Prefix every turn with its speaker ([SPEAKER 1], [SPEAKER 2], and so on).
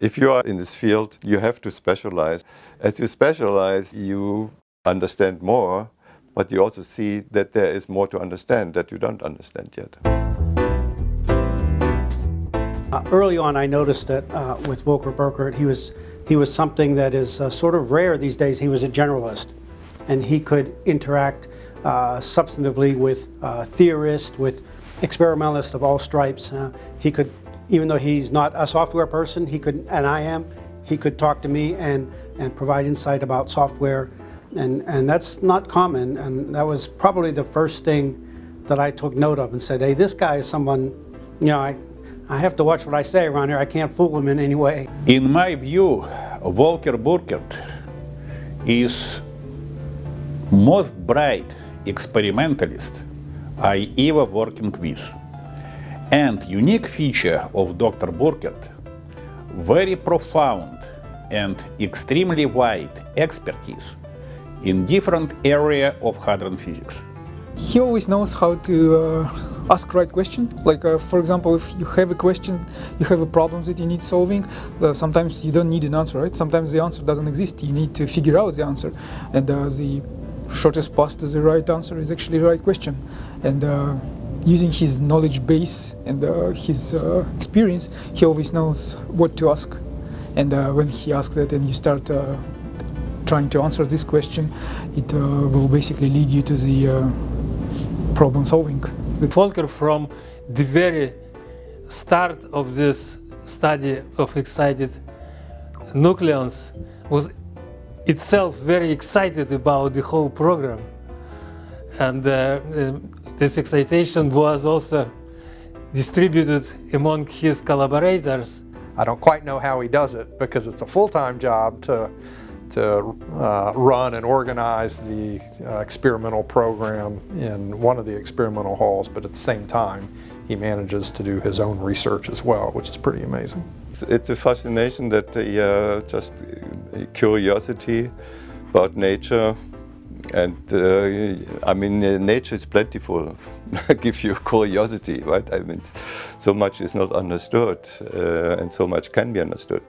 [SPEAKER 1] If you are in this field, you have to specialize. As you specialize, you understand more, but you also see that there is more to understand that you don't understand yet.
[SPEAKER 2] Early on, I noticed that with Volker Burkert, he was something that is sort of rare these days. He was a generalist, and he could interact substantively with theorists, with experimentalists of all stripes. He could, even though he's not a software person, he could, and I am, he could talk to me and provide insight about software, and that's not common. And that was probably the first thing that I took note of and said, hey, this guy is someone, you know, I have to watch what I say around here. I can't fool him in any way.
[SPEAKER 3] In my view, Volker Burkert is most bright experimentalist I ever working with. And unique feature of Dr. Burkert, very profound and extremely wide expertise in different area of hadron physics.
[SPEAKER 4] He always knows how to ask right question. Like for example, if you have a question, you have a problem that you need solving, sometimes you don't need an answer, right? Sometimes the answer doesn't exist. You need to figure out the answer, and the shortest path to the right answer is actually the right question. And using his knowledge base and his experience, he always knows what to ask. And when he asks that and you start trying to answer this question, it will basically lead you to the problem solving.
[SPEAKER 5] Volker, from the very start of this study of excited nucleons, was itself very excited about the whole program. And this excitation was also distributed among his collaborators.
[SPEAKER 6] I don't quite know how he does it, because it's a full-time job to run and organize the experimental program in one of the experimental halls, but at the same time he manages to do his own research as well, which is pretty amazing.
[SPEAKER 1] It's a fascination that just curiosity about nature, and I mean nature is plentiful. Give you curiosity, right? I mean, so much is not understood, and so much can be understood.